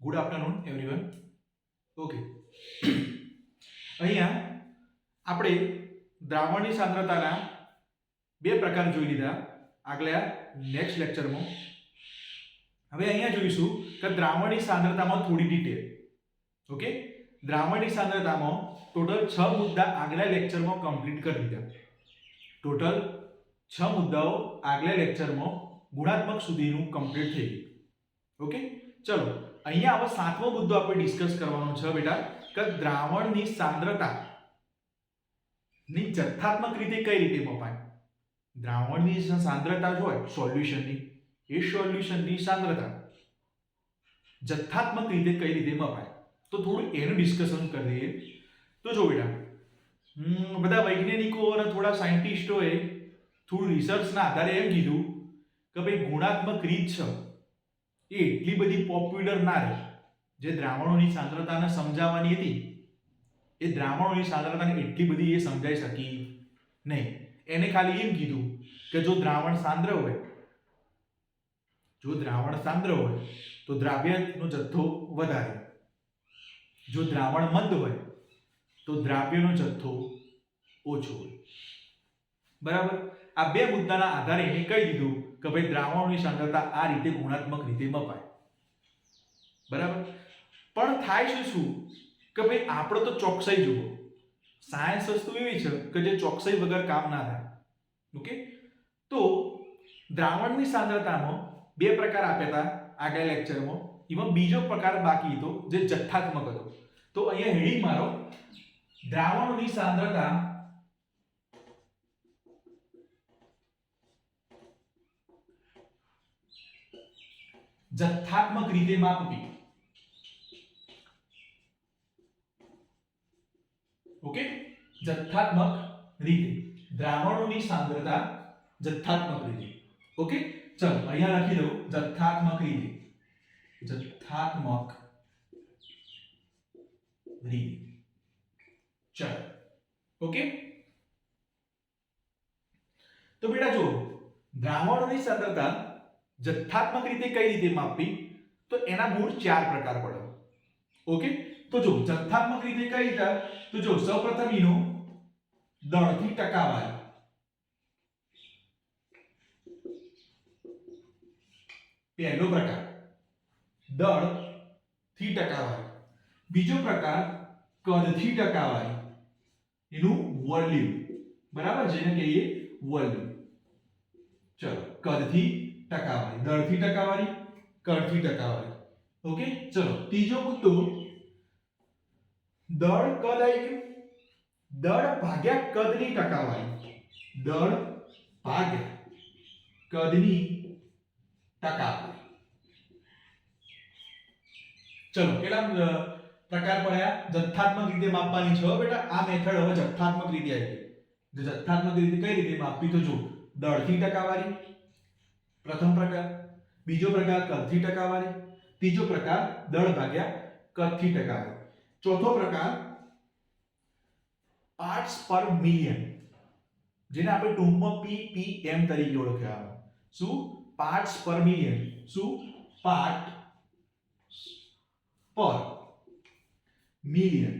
Good afternoon everyone. Okay, અહીંયા આપણે દ્રાવણની સાંદ્રતાના બે પ્રકાર જોઈ લીધા આગલા નેક્સ્ટ લેક્ચરમાં. હવે અહીંયા જોઈશું કે દ્રાવણની સાંદ્રતામાં થોડી ડિટેલ. ઓકે, દ્રાવણની સાંદ્રતામાં ટોટલ 6 મુદ્દા આગલા લેક્ચરમાં કમ્પ્લીટ કરી દીધા. ટોટલ 6 મુદ્દાઓ આગલા લેક્ચરમાં ગુણાત્મક સુધીનું કમ્પ્લીટ થઈ ગયું. ઓકે, ચલો અહીંયા હવે 7મો મુદ્દો આપણે ડિસ્કસ કરવાનો છે બેટા કે દ્રાવણની સાંદ્રતા ની જથ્થાત્મક રીતે કઈ રીતે મપાય. દ્રાવણની સાંદ્રતા હોય સોલ્યુશનની, એ સોલ્યુશનની સાંદ્રતા જથ્થાત્મક રીતે કઈ રીતે મપાય, તો થોડું એનું ડિસ્કશન કરીએ. તો જો બેટા, બધા વૈજ્ઞાનિકો અને થોડા સાયન્ટિસ્ટોએ થોડું રિસર્ચના આધારે એમ કીધું કે ભાઈ ગુણાત્મક રીત છે એ એટલી બધી પોપ્યુલર ના રહે. જે દ્રાવણોની સાંદ્રતાને સમજાવવાની હતી એ દ્રાવણોની સાંદ્રતાને એટલી બધી એ સમજાઈ શકી નહીં. એને ખાલી એમ કીધું કે જો દ્રાવણ સાંદ્ર હોય તો દ્રાવ્યનો જથ્થો વધારે, જો દ્રાવણ મંદ હોય તો દ્રાવ્યનો જથ્થો ઓછો હોય. બરાબર, આ બે મુદ્દાના આધારે એને કહી દીધું કે ભાઈ દ્રાવણોની સાંદ્રતા આ રીતે ગુણાત્મક રીતે મપાય. બરાબર, પણ થાય શું કે ભાઈ આપણે તો ચોકસાઈ જુઓ. સાયન્સ વસ્તુ એવી છે કે જે ચોકસાઈ વગર કામ ના થાય. ઓકે, તો દ્રાવણની સાંદ્રતામાં બે પ્રકાર આપ્યા હતા આગલા લેક્ચરમાં. એમાં બીજો પ્રકાર બાકી હતો જે જથ્થાત્મક હતો. તો અહીંયા હેડિંગ મારો દ્રાવણોની સાંદ્રતા જથ્થાત્મક રીતે માપવી. ઓકે, જથ્થાત્મક રીતે દ્રાવણોની સાંદ્રતા જથ્થાત્મક રીતે. ઓકે, ચલો અહીંયા લખી દઉં જથ્થાત્મક રીતે. ચલો, ઓકે. તો બેટા જો દ્રાવણોની સાંદ્રતા જથ્થાત્મક રીતે કઈ રીતે માપવી, તો એના મૂળ 4 પ્રકાર પડે. ઓકે, તો જો જથ્થાત્મક રીતે કઈ રીતે, તો જો સૌપ્રથમ એનો દળથી ટકાવારી. પહેલો પ્રકાર દળ થી ટકાવારી. બીજો પ્રકાર કદથી ટકાવારી, એનું વોલ્યુમ. બરાબર, જેને કહીએ વોલ્યુમ. ચલો, કદથી ટકાવારી, દળથી ટકાવારી, કદથી ટકાવારી. ઓકે, ચલો ત્રીજો મુદ્દો દળ કદ આવી ગયું. દળ ભાગ્યા કદની ટકાવારી. દળ ભાગ્યા કદની ટકાવારી. ચલો, કેટલા પ્રકાર પડ્યા? જથ્થાત્મક રીતે માપવાની છે બેટા. આ મેથડ હવે જથ્થાત્મક રીતે આવી ગઈ. જો જથ્થાત્મક રીતે કઈ રીતે માપવી, તો જો દળથી ટકાવારી પ્રથમ પ્રકાર, બીજો પ્રકાર કદથી ટકાવારી, ત્રીજો પ્રકાર દળ ભાગ્યા કદથી ટકાવારી, ચોથો પ્રકાર પાર્ટ્સ પર મિલિયન, જેને આપણે ટૂંકમાં ppm તરીકે ઓળખ્યા. શું? પાર્ટ્સ પર મિલિયન. શું? પાર્ટ પર મિલિયન,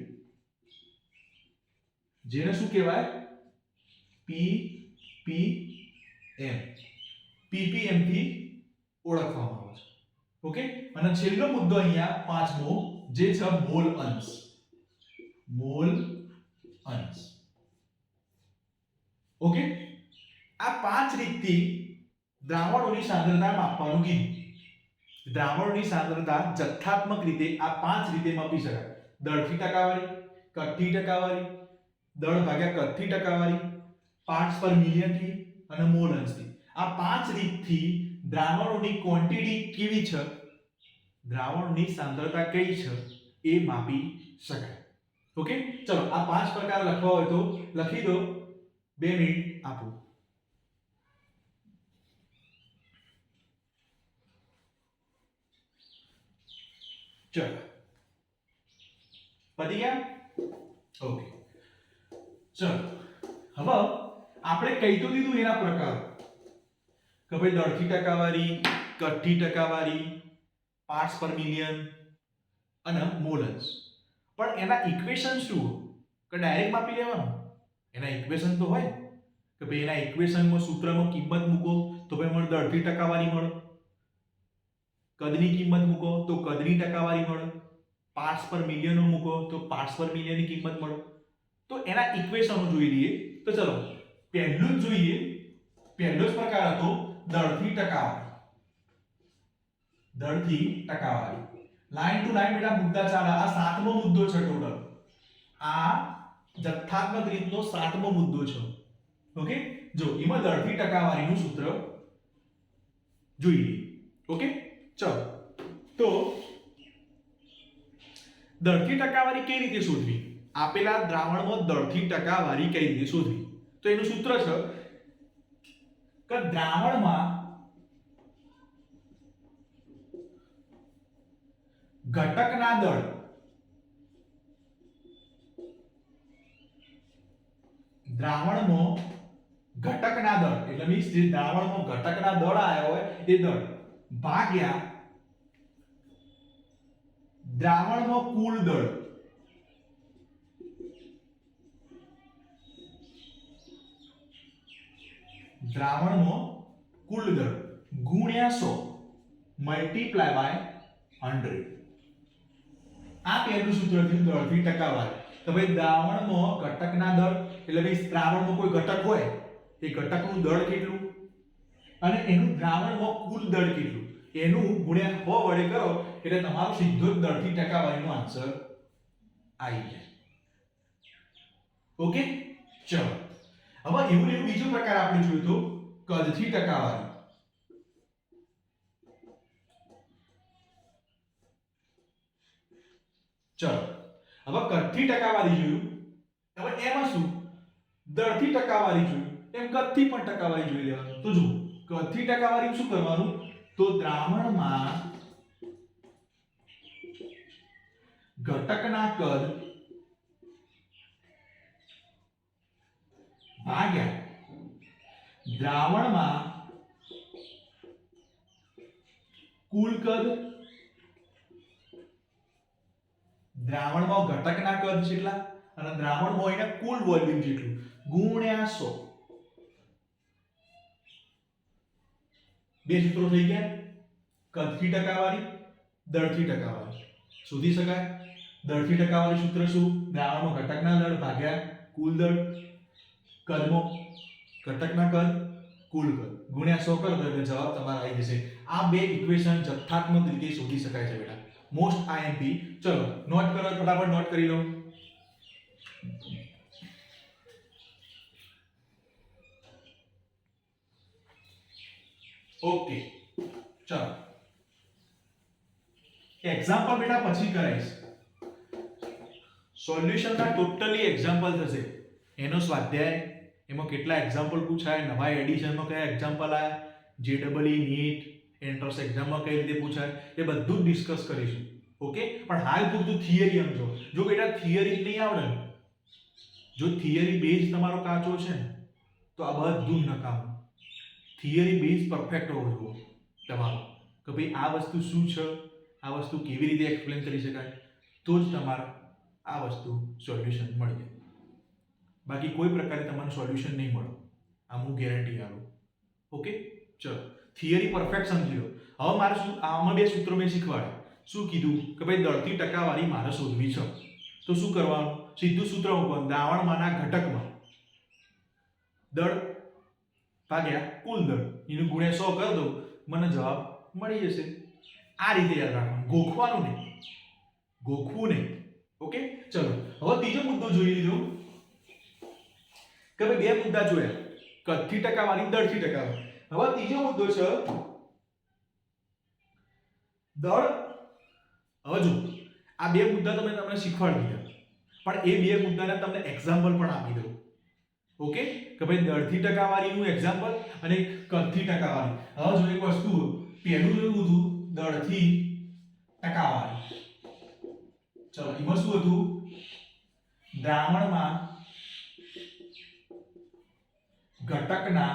જેને શું કહેવાય? ppm. ppm થી ઓળખવામાં આવે છે. ઓકે, અને છેલ્લો મુદ્દો અહીંયા પાંચમો જે છે મોલ અંશ. મોલ અંશ. ઓકે, આ 5 રીતથી દ્રાવણોની સાંદ્રતા માપવાનું કીધું. દ્રાવણોની સાંદ્રતા જથ્થાત્મક રીતે આ 5 રીતે માપી શકાય. દળથી ટકાવારી, કદથી ટકાવારી, દળ ભાગ્યા કદથી ટકાવારી, પાર્ટ્સ પર મિલિયન થી અને મોલ અંશથી. આ 5 રીતથી દ્રાવણોની ક્વોન્ટિટી કેવી છે, દ્રાવણની સાંદ્રતા કઈ છે એ માપી શકાય. ઓકે, ચલો આ 5 પ્રકાર લખવા હોય તો લખી દો. 2 મિનિટ આપો. ચલો, પતી ગયા? ઓકે, ચલો હવે આપણે કહી તો દીધું એના પ્રકાર કે ભાઈ દળથી ટકાવારી, કદથી ટકાવારી, પાર્ટ્સ પર મિલિયન, અને મોલ અંશ. પણ એના ઇક્વેશન શું? કે ડાયરેક્ટ માપી લેવાનું? એના ઇક્વેશન તો હોય કે ભાઈ એના ઇક્વેશનમાં સૂત્રમાં કિંમત મૂકો તો ભાઈ મને દળથી ટકાવારી મળે, કદની કિંમત મૂકો તો કદની ટકાવારી મળે, પાર્ટ્સ પર મિલિયનો મૂકો તો પાર્ટ્સ પર મિલિયનની કિંમત મળે. તો એના ઇક્વેશનો જોઈ લઈએ. તો ચલો પહેલું જ જોઈએ. પહેલો જ પ્રકાર હતો દળથી ટકાવારી. દળથી ટકાવારી લાઈન ટુ લાઈન બેટા મુદ્દા ચાલે. આ સાતમો મુદ્દો છે ટોટલ. આ જથ્થાત્મક રીતનો સાતમો મુદ્દો છે. ઓકે, જો એમાં દળથી ટકાવારીનું સૂત્ર જોઈ લઈએ. ઓકે, ચલો તો દળથી ટકાવારી કઈ રીતે શોધવી? આપેલા દ્રાવણમાં દળથી ટકાવારી કઈ રીતે શોધવી? તો એનું સૂત્ર છે કે દ્રાવણમાં ઘટકના દળ ઘટકના દળ એટલે મીન્સ જે દ્રાવણમાં ઘટકના દળ આવ્યા હોય એ દળ ભાગ્યા દ્રાવણમાં કુલ દળ. દ્રાવણમાં કુલ દળ ગુણ્યા 100 મલ્ટીપ્લાય બાય 100. આ પહેલું સૂત્ર થયું દળથી ટકાવારી. તો ભાઈ દ્રાવણમાં ઘટકના દળ એટલે ભાઈ દ્રાવણમાં કોઈ ઘટક હોય એ ઘટકનું દળ કેટલું અને એનું દ્રાવણમાં કુલ દળ કેટલું એનું ગુણ્યા 100 વડે કરો એટલે તમારો સીધો જ દળથી ટકાવારીનો આન્સર આવી જાય. ઓકે, ચલો હવે એવું બીજો પ્રકાર આપણે જોયું તો કદથી ટકાવારી. ચલો હવે કદથી ટકાવારી જોયું. હવે એમાં શું દળથી ટકાવારી જોયું એમ કદથી પણ ટકાવારી જોઈ લેવાનું. તો જો કદથી ટકાવારી શું કરવાનું? તો દ્રાવણમાં ઘટકના કદ ભાગ્યા દ્રાવણમાં કુલ કદ. દ્રાવણમાં ઘટકના કદ કેટલા અને દ્રાવણમાં એના કુલ વોલ્યુમ જેટલું ગુણ્યા 100. બે સૂત્રો થઈ ગયા. કદથી ટકાવારી, દળથી ટકાવારી શોધી શકાય. દળથી ટકાવારી સૂત્ર શું? દ્રાવણમાં ઘટકના દળ ભાગ્યા કુલ દળ. કદમાં ઘટકના કદ કુલ કદ ગુણ્યા 100 કરો તો જવાબ તમારો આવી જશે. આ બે ઇક્વેશન જથ્થાત્મક રીતે શોધી શકાય છે બેટા. Most IMP. ચલો નોટ કરો, ફટાફટ નોટ કરી લો. ઓકે, ચલો એક્ઝામ્પલ બેટા પછી કરાઈશ. સોલ્યુશનના ટોટલી એક્ઝામ્પલ થશે. એનો સ્વાધ્યાય, એમાં કેટલા એક્ઝામ્પલ પૂછાય, નવા એડિશનમાં કયા એક્ઝામ્પલ આયા, જેડબલઈ નીટ એન્ટ્રન્સ એક્ઝામમાં કઈ રીતે પૂછાય એ બધું જ ડિસ્કસ કરીશું. ઓકે, પણ હાલ પૂરતું થિયરી સમજો. જો બેટા થિયરી જ નહીં આવડે, જો થિયરી બેઝ તમારો કાચો છે ને તો આ બધું જ નકામું. થિયરી બેઝ પરફેક્ટ હોવો જોઈએ તમારો કે ભાઈ આ વસ્તુ શું છે, આ વસ્તુ કેવી રીતે એક્સપ્લેન કરી શકાય, તો જ તમારે આ વસ્તુ સોલ્યુશન મળી જાય. બાકી કોઈ પ્રકારે તમને સોલ્યુશન નહીં મળે, આ હું ગેરંટી આપું. ઓકે, ચલો થિયરી પરફેક્ટ સમજી લો. હવે મારે શું આમાં બે સૂત્રો મેં શીખવાડ્યા. શું કીધું કે ભાઈ દળથી ટકાવારી મારે શોધવી છે. તો શું કરવાનું? સીધું સૂત્ર મૂકવાનું. દ્રાવણમાંના ઘટકમાં દળ ભાગ્યા કુલ દળ એનું ગુણ્યા 100 કરી દો, મને જવાબ મળી જશે. આ રીતે યાદ રાખવાનું, ગોખવાનું નહીં, ગોખવું નહીં. ઓકે, ચલો હવે ત્રીજો મુદ્દો જોઈ લીધો કે ભાઈ બે મુદ્દા જોયા, કદથી ટકાવારી, દળથી ટકાવારી. હવે ત્રીજો મુદ્દો છે દળ. હવે જો આ બે મુદ્દા તો મેં તમને શીખવાડી દીધા, પણ એ બે મુદ્દાના તમને એક્ઝામ્પલ પણ આપી દઉં. ઓકે, કે ભાઈ દળથી ટકાવારીનું એક્ઝામ્પલ અને કદથી ટકાવારી. હવે જો એક વસ્તુ પહેલું જોયું હતું દળથી ટકાવારી. ચલો એમાં શું હતું? દ્રાવણમાં ઘટકના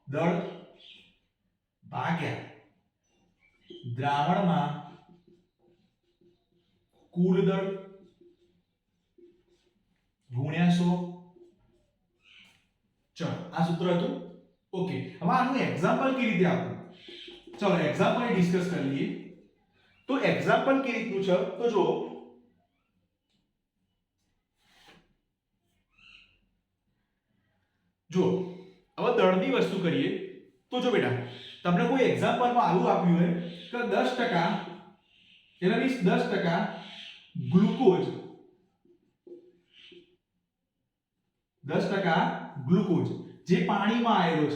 દળ ભાગ્યા દ્રાવણમાં કુલ દળ ગુણ્યા 100. ચલો આ સૂત્ર હતું. ઓકે, હવે આનું એક્ઝામ્પલ કેવી રીતે આપવું? ચલો એક્ઝામ્પલ ડિસ્કસ કરી લઈએ. તો એક્ઝામ્પલ કેવી રીતનું છે તો જો હવે દળની વસ્તુ કરીએ તો જો બેટા તમને કોઈ એક્ઝામ્પલમાં આવું આપ્યું હોય કે 10% એટલે મીન્સ 10% ગ્લુકોઝ 10% ગ્લુકોઝ જે પાણીમાં આવેલો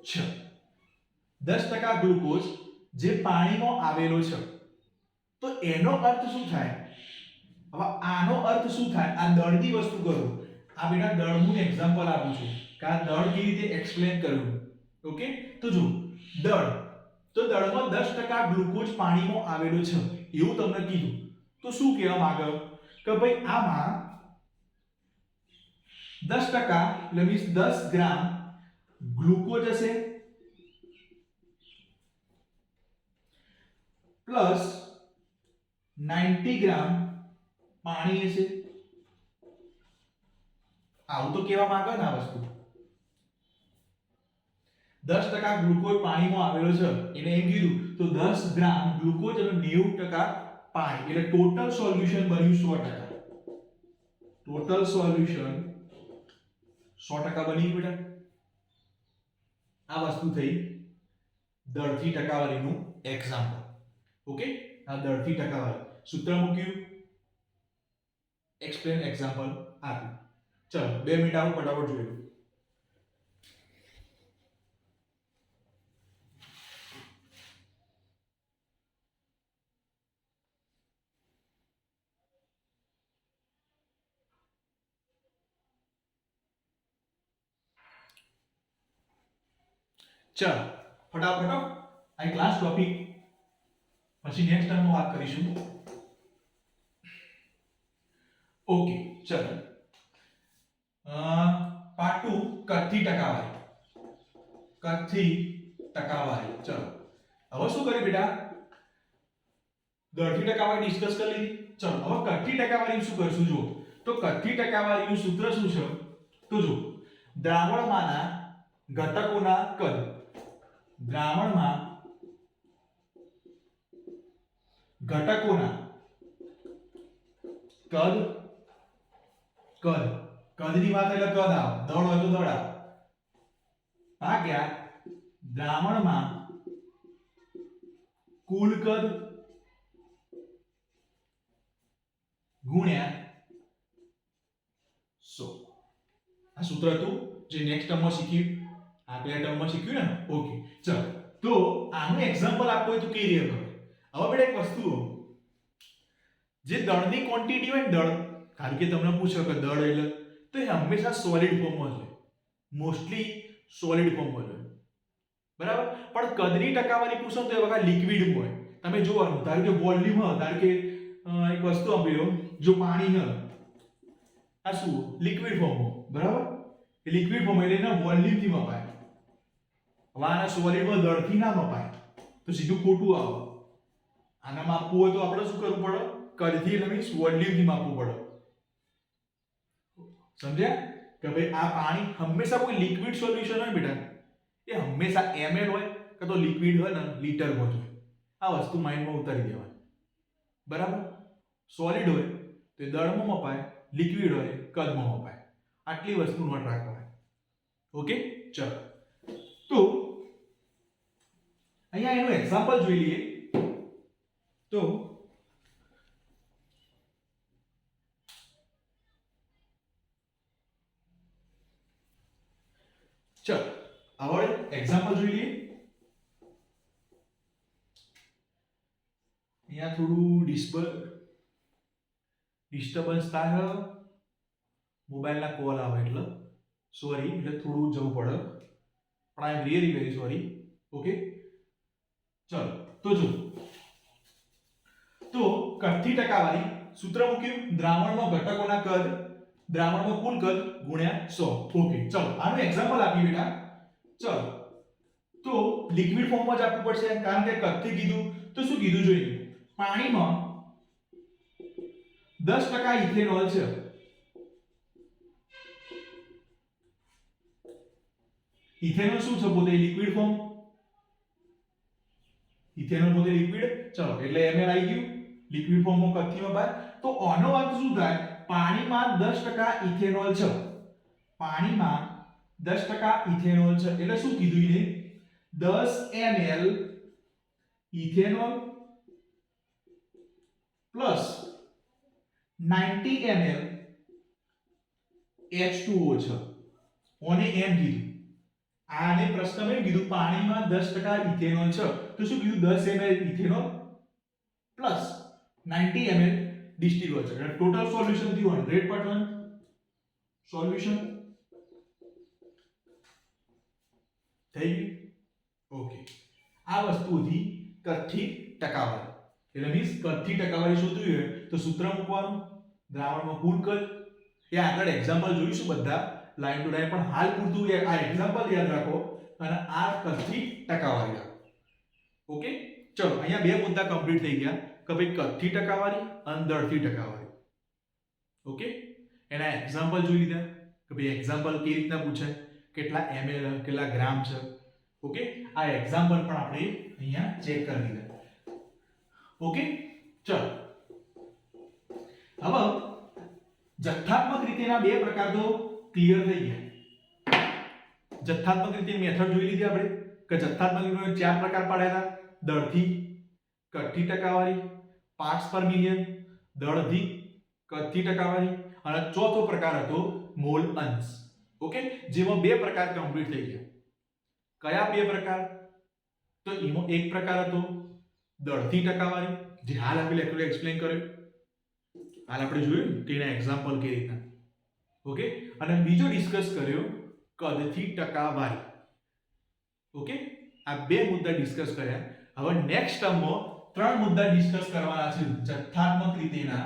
છે 10% ગ્લુકોઝ જે પાણીમાં આવેલો છે તો એનો અર્થ શું થાય? હવે આનો અર્થ શું થાય? આ દળની વસ્તુ કરો. આ બેટા દળનું એક્ઝામ્પલ આપું છું કે આ દળ કેવી રીતે એક્સપ્લેન કરવું. ઓકે, તો જો દળ તો દળમાં 10% ગ્લુકોઝ પાણીમાં આવેલો છે એવું તમને કીધું. તો શું કહેવા માંગે કે ભાઈ આમાં 10% એટલે મીન્સ 10 ગ્રામ ગ્લુકોઝ હશે પ્લસ 90 ગ્રામ પાણી હશે. આવું તો કેવા માંગે ને આ વસ્તુ 10% ગ્લુકોઝ પાણીમાં આવેલો છે એને એમ કીધું તો 10 ગ્રામ ગ્લુકોઝ અને 90% પાણી એટલે ટોટલ સોલ્યુશન બન્યું 100%. ટોટલ સોલ્યુશન 100% બની બેટા. આ વસ્તુ થઈ દળથી ટકાવારીનું એક્ઝામ્પલ. ઓકે, આ દળથી ટકાવારી સૂત્ર મૂક્યું, એક્સપ્લેન એક્ઝામ્પલ આપ્યું. ચલો 2 મિનિટ આવું ફટાફટ જોઈ લો. ચલો ફટાફટ આ ક્લાસ ટોપિક પછી નેક્સ્ટ ટાઈમ વાત કરીશું. ઓકે ચલો પાર્ટ 2 કદથી ટકાવારી. કદથી ટકાવારી. ચલો હવે શું કરીએ બેટા? દળથી ટકાવારી ડિસ્કસ કરી લીધી. ચલો હવે કદથી ટકાવારી શું કરશું? જો તો કદથી ટકાવારીનું સૂત્ર શું છે તો જો દ્રાવણમાંના ઘટકોના કદ. દ્રાવણમાં ઘટકોના કદ કદની વાત એટલે કદ આવે, દળ હોય તો દળ આવે, ભાગ્યા દ્રાવણમાં કુલ કદ ગુણ્યા 100. આ સૂત્ર હતું જે નેક્સ્ટ ટર્મમાં શીખ્યું, આગલા ટર્મમાં શીખ્યું ને. ઓકે ચલો તો આનું એક્ઝામ્પલ આપવું હોય તો કેવી રીતે ખબર? હવે બેટા એક વસ્તુ જે દળની ક્વોન્ટિટી હોય ને દળ, કારણ કે તમને પૂછો કે દળ એટલે તો એ હંમેશા સોલિડ ફોર્મમાં હોય, મોસ્ટલી સોલિડ ફોર્મમાં હોય, બરાબર. પણ કદની ટકાવારી પૂછો તો એ વખત લિક્વિડ હોય. તમે જોવાનું ધારો કે વોલ્યુમ હોય, ધારો કે એક વસ્તુ આપી જો પાણી હોય આ શું લિક્વિડ ફોર્મમાં, બરાબર. એ લિક્વિડ ફોર્મ એટલે એના વોલ્યુમથી મપાય. હવે આના સોલિડમાં દળથી ના મપાય તો સીધું ખોટું આવે. આના માપવું હોય તો આપણે શું કરવું પડે? કદથી એટલે મીન્સ વોલ્યુમથી માપવું પડે. સમજ્યા કે ભાઈ આ પાણી હંમેશા કોઈ લિક્વિડ સોલ્યુશન હોય બેટા એ હંમેશા ml હોય કે તો લિક્વિડ હોય ને લીટરમાં હોય. આ વસ્તુ માઇન્ડમાં ઉતારી દેવાની, બરાબર. સોલિડ હોય તો એ દળમાં મપાય, લિક્વિડ હોય કદમાં મપાય. આટલી વસ્તુ નોટ રાખવાની. ઓકે ચલો તો અહીંયા એનું એક્ઝામ્પલ જોઈ લઈએ. તો ચલો હવે એક્ઝામ્પલ જોઈ લઈએ. અહીંયા થોડું ડિસ્ટર્બન્સ થાય, મોબાઈલના કોલ આવે એટલે સોરી, એટલે થોડું જવું પડે, પણ I am really very sorry. Okay ચલો તો જો તો કદથી ટકાવારી સૂત્ર મૂક્યું, દ્રાવણમાં ઘટકોના કદ, દ્રાવણમાં કુલ કદ ગુણ્યા 100. ઓકે ચલો આનું એક્ઝામ્પલ આપીએ બેટા. ચલો તો લિક્વિડ ફોર્મમાં જ આપવું પડશે કારણ કે કદથી કીધું તો શું કીધું જોઈએ પાણીમાં 10% ઇથેનોલ છે ઇથેનોલ શું છે પોતે લિક્વિડ ફોર્મ ઇથેનોલ પોતે લિક્વિડ ચલો એટલે ml આવી ગયું લિક્વિડ ફોર્મમાં કથીમાં બાર તો આનો અર્થ શું થાય પાણીમાં 10% ઇથેનોલ છે પાણીમાં 10% ઇથેનોલ છે એટલે શું કીધું એને 10 ml ethanol plus 90 ml H2O છે ઓને એમ કીધું આને પ્રશ્નમાં એમ કીધું પાણીમાં 10% ઇથેનોલ છે તો શું કીધું 10 ml ethanol plus 90 ml distil water એટલે ટોટલ સોલ્યુશન થયું 100% સોલ્યુશન થઈ ગયું ઓકે આ વસ્તુથી કથ્થી ટકાવારી એટલે મીન્સ કથ્થી ટકાવારી શોધવી હોય તો સૂત્ર મૂકવાનું દ્રાવણમાં કુલ કદ એ આગળ એક્ઝામ્પલ જોઈશું બધા લાઈન ટુ લાઈન પણ હાલ પૂરતું આ એક્ઝામ્પલ યાદ રાખો અને આ કદથી ટકાવારી રાખો ઓકે ચલો અહીંયા બે મુદ્દા કમ્પ્લીટ થઈ ગયા કે ભાઈ કદથી ટકાવારી અને દળથી ટકાવારી ઓકે એના એક્ઝામ્પલ જોઈ લીધા કે ભાઈ એક્ઝામ્પલ કેવી રીતના પૂછાય કેટલા ml કેટલા ગ્રામ છે ઓકે આ એક્ઝામ્પલ પણ આપણે અહીંયા ચેક કરી લીધા ઓકે ચલો હવે જથ્થાત્મક રીતેના બે પ્રકાર તો ક્લિયર થઈ ગયા જથ્થાત્મક રીતે મેથડ જોઈ લીધી આપણે કે જથ્થાત્મક રીતે ચાર પ્રકાર પાડ્યા હતા દળથી કદથી ટકાવારી પાર્ટ્સ પર મિલિયન દળથી કદથી ટકાવારી અને ચોથો પ્રકાર હતો મોલ અંશ ઓકે જેમાં બે પ્રકાર કમ્પ્લીટ થઈ ગયા કયા બે પ્રકાર તો એમાં એક પ્રકાર હતો દળથી ટકાવારી જે હાલ આપણે લેક્ચર એક્સપ્લેન કર્યો હાલ આપણે જોયું કે એના એક્ઝામ્પલ કેવી રીતના ઓકે અને બીજો ડિસ્કસ કર્યો કદથી ટકાવારી ઓકે આ બે મુદ્દા ડિસ્કસ કર્યા હવે નેક્સ્ટ ટર્મમાં ત્રણ મુદ્દા ડિસ્કસ કરવાના છે જથ્થાત્મક રીતેના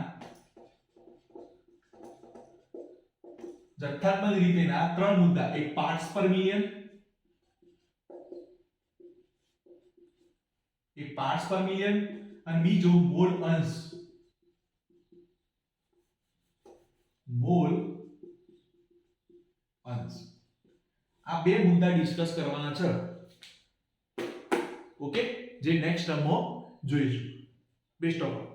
ત્રણ મુદ્દા એક પાર્ટ્સ પર મિલિયન અને બીજો મોલ અંશ આ બે મુદ્દા ડિસ્કસ કરવાના છે ઓકે જે નેક્સ્ટ ટર્મમાં જોઈશું બેસ્ટ ઓફ